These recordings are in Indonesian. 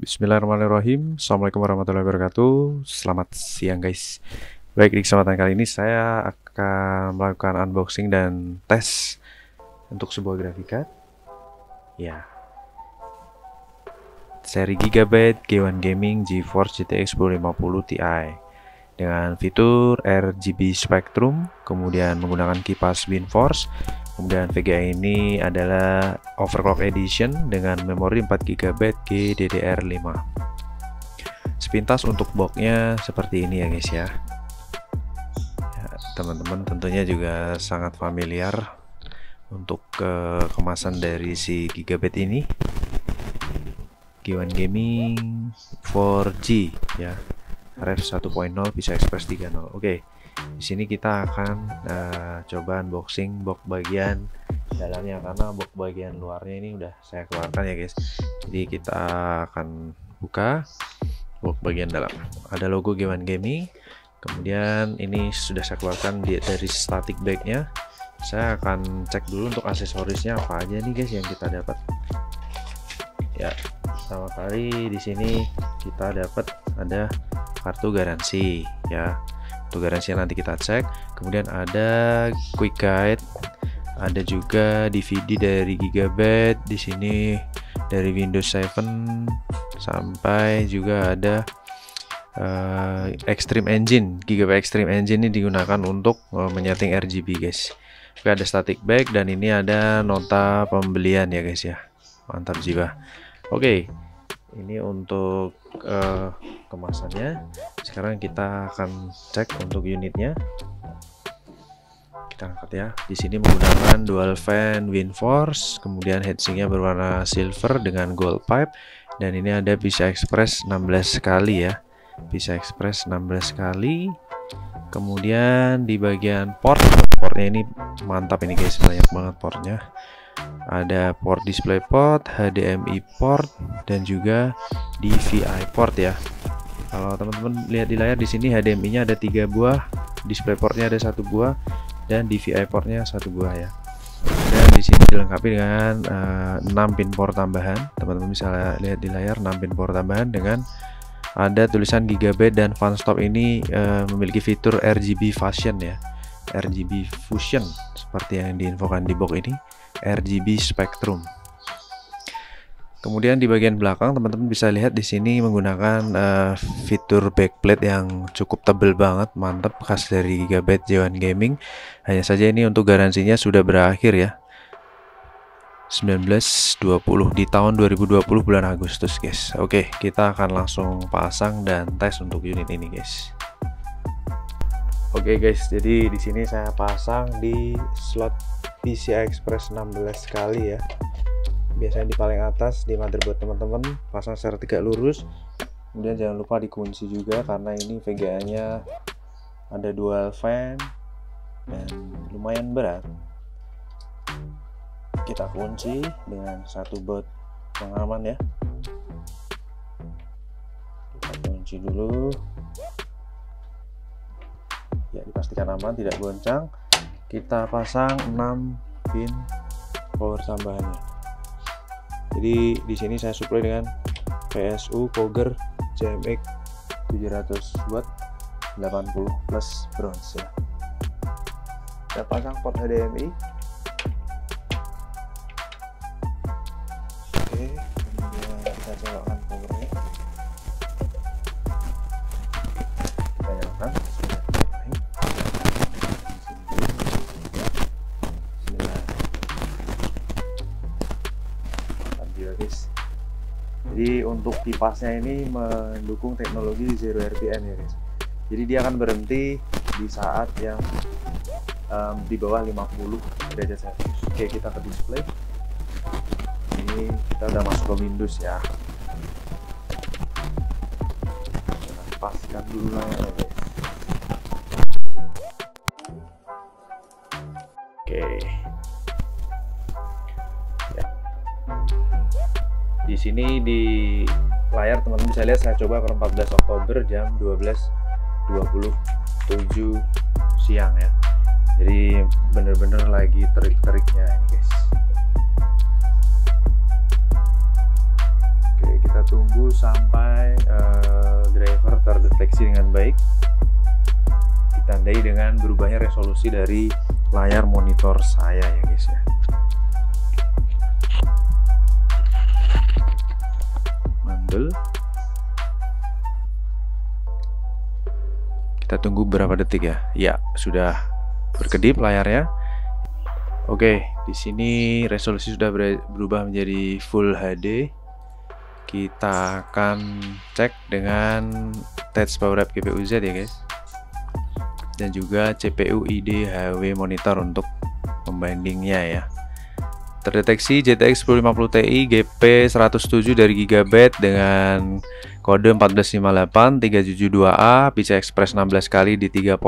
Bismillahirrahmanirrahim. Assalamualaikum warahmatullahi wabarakatuh. Selamat siang guys. Baik, di kesempatan kali ini saya akan melakukan unboxing dan tes untuk sebuah grafika. Ya, seri Gigabyte G1 Gaming GeForce GTX 1050 Ti dengan fitur RGB Spectrum, kemudian menggunakan kipas WindForce. Kemudian VGA ini adalah overclock edition dengan memori 4GB GDDR5. Sepintas untuk boxnya seperti ini ya guys ya. Teman-teman tentunya juga sangat familiar untuk kemasan dari si Gigabyte ini. G1 Gaming 4G ya. Ref 1.0 PCI Express 3.0. Oke. Di sini kita akan coba unboxing box bagian dalamnya, karena box bagian luarnya ini udah saya keluarkan ya guys. Jadi kita akan buka box bagian dalam. Ada logo G1 Gaming. Kemudian ini sudah saya keluarkan dari static bagnya. Saya akan cek dulu untuk aksesorisnya apa aja nih guys yang kita dapat. Ya, pertama kali di sini kita dapat ada kartu garansi ya. Garansi nanti kita cek. Kemudian ada quick guide, ada juga DVD dari Gigabyte di sini dari Windows 7, sampai juga ada Extreme Engine. Gigabyte Extreme Engine ini digunakan untuk menyeting RGB guys. Oke, ada static bag dan ini ada nota pembelian ya guys ya. Mantap jiwa. Oke, ini untuk kemasannya. Sekarang kita akan cek untuk unitnya. Kita angkat ya. Di sini menggunakan dual fan WindForce, kemudian heatsinknya berwarna silver dengan gold pipe, dan ini ada PCI Express 16 kali ya. PCI Express 16 kali. Kemudian di bagian portnya ini mantap ini guys, banyak banget portnya. Ada port DisplayPort, HDMI port, dan juga DVI port ya. Kalau teman-teman lihat di layar di sini HDMI-nya ada 3 buah, DisplayPort-nya ada 1 buah, dan DVI port-nya 1 buah ya. Dan di sini dilengkapi dengan 6 pin port tambahan. Teman-teman bisa lihat di layar 6 pin port tambahan dengan ada tulisan Gigabyte, dan Fanstop ini memiliki fitur RGB Fusion ya. RGB Fusion seperti yang diinfokan di box ini, RGB Spectrum. Kemudian di bagian belakang teman-teman bisa lihat di sini menggunakan fitur backplate yang cukup tebal banget, mantap, khas dari Gigabyte G1 Gaming. Hanya saja ini untuk garansinya sudah berakhir ya, 1920 di tahun 2020 bulan Agustus guys. Oke, kita akan langsung pasang dan tes untuk unit ini guys. Oke guys, jadi di sini saya pasang di slot PCI Express 16 kali ya. Biasanya di paling atas di motherboard teman-teman, pasang secara tegak lurus. Kemudian jangan lupa dikunci juga karena ini VGA-nya ada dual fan dan lumayan berat. Kita kunci dengan satu baut pengaman ya. Kita kunci dulu. Ya, dipastikan aman, tidak goncang. Kita pasang 6 pin power tambahannya. Jadi di sini saya supply dengan PSU Coger JMX 700 watt 80 plus bronze ya. Saya pasang port HDMI. Oke, kemudian saya colokkan powernya. Kita nyalakan. Jadi untuk kipasnya ini mendukung teknologi Zero RPM ya guys. Jadi dia akan berhenti di saat yang di bawah 50 derajat Celcius. Oke, kita ke display. Ini kita udah masuk ke Windows ya. Kita paskan dulu layarnya guys. Oke. Di sini di layar teman-teman bisa lihat saya coba per 14 Oktober jam 12.27 siang ya. Jadi bener-bener lagi terik-teriknya ini guys. Oke, kita kita tunggu sampai driver terdeteksi dengan baik, ditandai dengan berubahnya resolusi dari layar monitor saya ya guys ya. Mandul. Kita tunggu beberapa detik ya. Ya, sudah berkedip layarnya. Oke, di sini resolusi sudah berubah menjadi Full HD. Kita akan cek dengan Touch Power Up GPU Z ya guys. Dan juga CPU IDHW monitor untuk pembandingnya ya. Terdeteksi GTX 1050 Ti GP 107 dari GB dengan kode 1458 372A, PCI Express 16 kali di 3.0,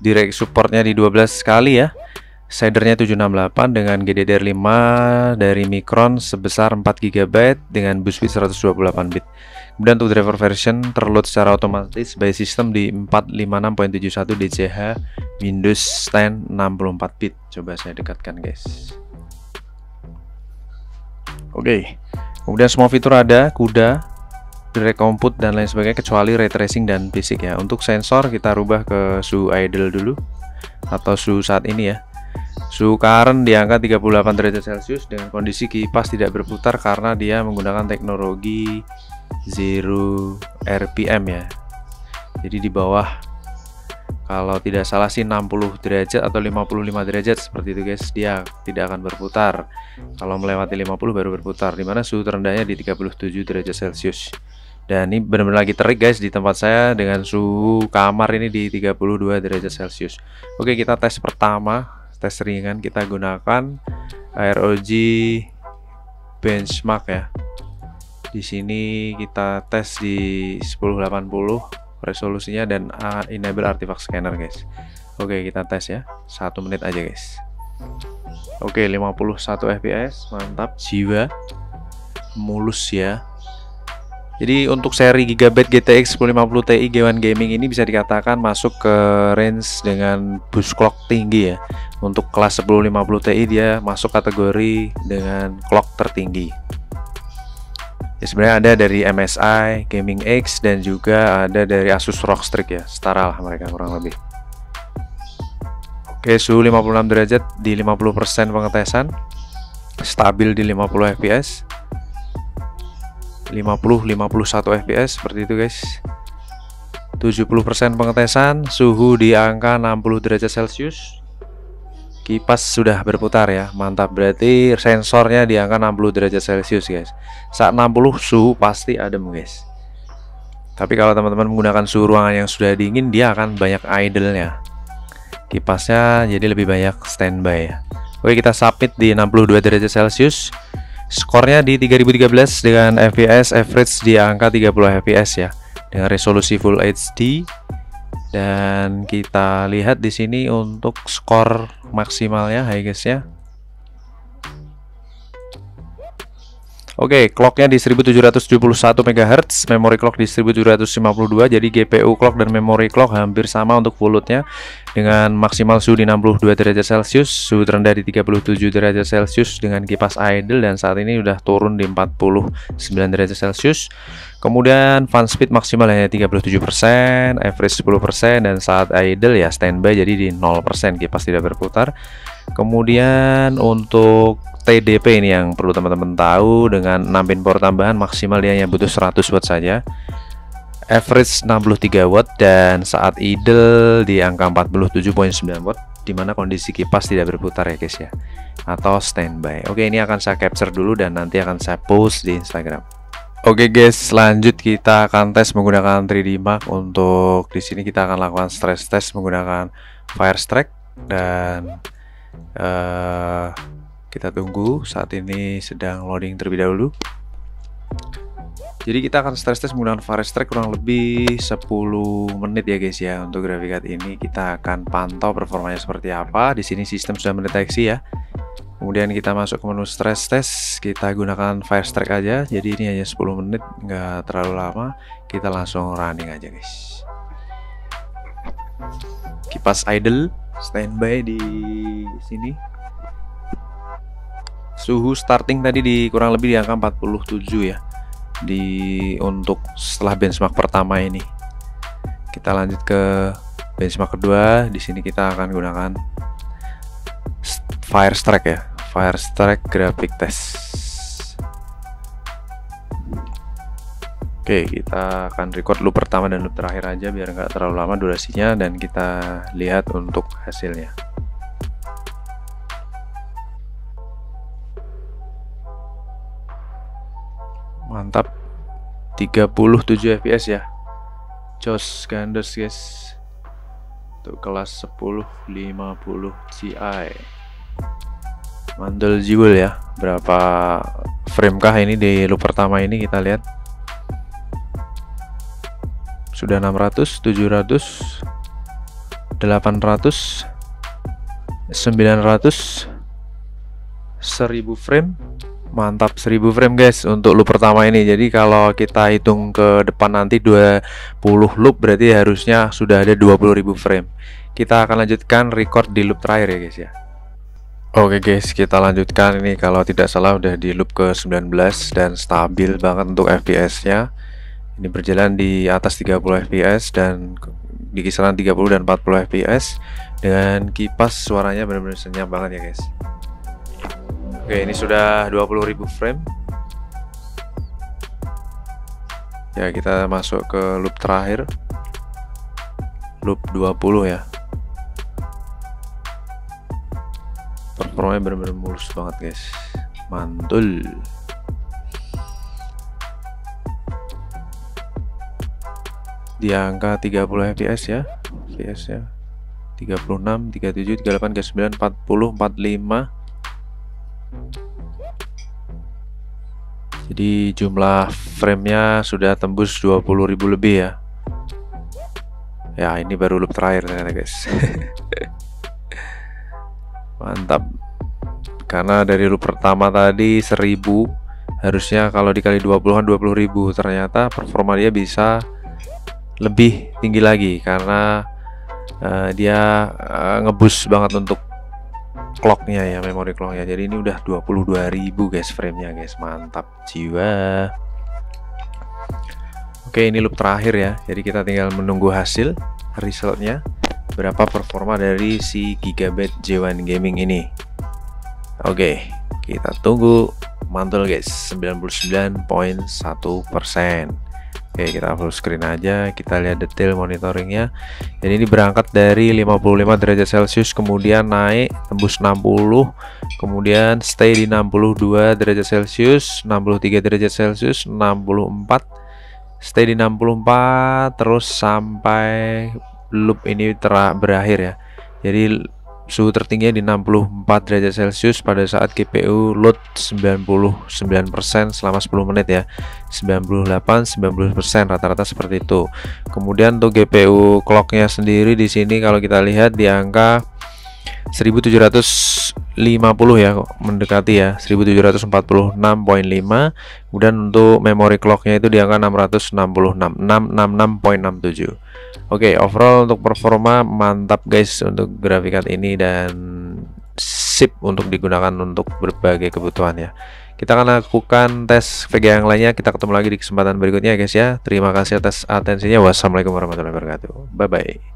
direct supportnya di 12 kali ya. Shadernya 768 dengan GDDR5 dari Micron sebesar 4 GB dengan bus speed 128 bit. Kemudian untuk driver version terload secara otomatis by system di 456.71 DCH Windows 10 64 bit. Coba saya dekatkan guys. Oke. Kemudian semua fitur ada, CUDA, direct compute dan lain sebagainya kecuali ray tracing dan basic ya. Untuk sensor kita rubah ke suhu idle dulu atau suhu saat ini ya. Suhu current di angka 38 derajat Celcius dengan kondisi kipas tidak berputar karena dia menggunakan teknologi 0 RPM ya. Jadi di bawah, kalau tidak salah sih 60 derajat atau 55 derajat seperti itu guys, dia tidak akan berputar. Kalau melewati 50 baru berputar, dimana suhu terendahnya di 37 derajat Celcius. Dan ini benar-benar lagi terik guys di tempat saya dengan suhu kamar ini di 32 derajat Celcius. Oke, kita tes pertama. Tes ringan kita gunakan ROG benchmark ya. Di sini kita tes di 1080 resolusinya dan enable artifact scanner guys. Oke, kita tes ya. 1 menit aja guys. Oke, 51 fps, mantap jiwa. Mulus ya. Jadi untuk seri Gigabyte GTX 1050 Ti G1 Gaming ini bisa dikatakan masuk ke range dengan boost clock tinggi ya. Untuk kelas 1050 Ti dia masuk kategori dengan clock tertinggi. Ya, sebenarnya ada dari MSI, Gaming X dan juga ada dari Asus ROG Strix ya. Setara lah mereka kurang lebih. Oke, suhu 56 derajat di 50% pengetesan. Stabil di 50 fps. 50-51 fps seperti itu guys. 70% pengetesan, suhu di angka 60 derajat Celcius. Kipas sudah berputar ya, mantap. Berarti sensornya di angka 60 derajat Celcius guys. Saat 60 suhu pasti adem guys. Tapi kalau teman-teman menggunakan suhu ruangan yang sudah dingin, dia akan banyak idle-nya. Kipasnya jadi lebih banyak standby ya. Oke, kita submit di 62 derajat Celcius. Skornya di 3013 dengan FPS average di angka 30 fps ya, dengan resolusi Full HD. Dan kita lihat di sini untuk skor maksimalnya high guys ya. Oke, clocknya di 1771 MHz, memory clock di 1752. Jadi GPU clock dan memory clock hampir sama untuk full loadnya, dengan maksimal suhu di 62 derajat Celcius, suhu terendah di 37 derajat Celcius dengan kipas idle, dan saat ini udah turun di 49 derajat Celcius. Kemudian fan speed maksimal hanya 37%, average 10%, dan saat idle ya standby jadi di 0%, kipas tidak berputar. Kemudian untuk TDP ini yang perlu teman-teman tahu, dengan 6 pin power tambahan maksimal dia hanya butuh 100 watt saja, average 63 watt, dan saat idle di angka 47.9 watt, dimana kondisi kipas tidak berputar ya guys ya, atau standby. Oke, ini akan saya capture dulu dan nanti akan saya post di Instagram. Oke guys, lanjut kita akan tes menggunakan 3D Mark. Untuk di sini kita akan lakukan stress test menggunakan Firestrike, dan kita tunggu. Saat ini sedang loading terlebih dahulu. Jadi kita akan stress test menggunakan Firestrike kurang lebih 10 menit ya guys ya. Untuk graphic card ini kita akan pantau performanya seperti apa. Di sini sistem sudah mendeteksi ya. Kemudian kita masuk ke menu stress test, kita gunakan Firestrike aja. Jadi ini hanya 10 menit, nggak terlalu lama. Kita langsung running aja guys. Kipas idle, standby di sini. Suhu starting tadi di kurang lebih di angka 47 ya. untuk setelah benchmark pertama ini. Kita lanjut ke benchmark kedua. Di sini kita akan gunakan Firestrike ya, Firestrike Graphic Test. Oke, kita akan record loop pertama dan loop terakhir aja biar nggak terlalu lama durasinya, dan kita lihat untuk hasilnya. Mantap, 37 fps ya, jos gandos guys, untuk kelas 1050 Ti. Mantul jiwel ya. Berapa frame kah ini di loop pertama ini? Kita lihat sudah 600, 700, 800, 900, 1000 frame. Mantap, 1000 frame guys untuk loop pertama ini. Jadi kalau kita hitung ke depan nanti 20 loop, berarti harusnya sudah ada 20.000 frame. Kita akan lanjutkan record di loop terakhir ya guys ya. Oke guys, kita lanjutkan. Ini kalau tidak salah udah di loop ke 19 dan stabil banget untuk fps nya. Ini berjalan di atas 30 fps dan di kisaran 30 dan 40 fps dengan kipas. Suaranya benar-benar senyap banget ya guys. Oke, ini sudah 20.000 frame. Ya, kita masuk ke loop terakhir, loop 20 ya. Performanya benar-benar mulus banget guys, mantul. Di angka 30 fps ya, fps ya, 36, 37, 38, 39, 40, 45. Jadi jumlah framenya sudah tembus 20.000 lebih ya. Ya, ini baru loop terakhir ternyata guys. Mantap. Karena dari loop pertama tadi 1000, harusnya kalau dikali 20-an 20.000, ternyata performa dia bisa lebih tinggi lagi karena dia ngeboost banget untuk clocknya ya, memori clocknya. Jadi ini udah 22.000 guys framenya guys, mantap jiwa. Oke, ini loop terakhir ya, jadi kita tinggal menunggu hasil resultnya, berapa performa dari si Gigabyte J1 Gaming ini. Oke, kita tunggu. Mantul guys, 99.1%. Oke, kita full screen aja, kita lihat detail monitoringnya. Jadi ini berangkat dari 55 derajat Celcius, kemudian naik tembus 60, kemudian stay di 62 derajat Celcius, 63 derajat Celcius, 64, stay di 64 terus sampai loop ini berakhir ya. Jadi suhu tertingginya di 64 derajat Celcius pada saat GPU load 99% selama 10 menit ya. 98-90% rata-rata seperti itu. Kemudian untuk GPU clocknya sendiri di sini kalau kita lihat di angka 1750 ya, mendekati ya, 1746.5. Kemudian untuk memory clocknya itu di angka 666.67. Oke, overall untuk performa mantap guys untuk graphic card ini, dan sip untuk digunakan untuk berbagai kebutuhan ya. Kita akan lakukan tes VGA yang lainnya. Kita ketemu lagi di kesempatan berikutnya guys ya. Terima kasih atas atensinya. Wassalamualaikum warahmatullahi wabarakatuh. Bye bye.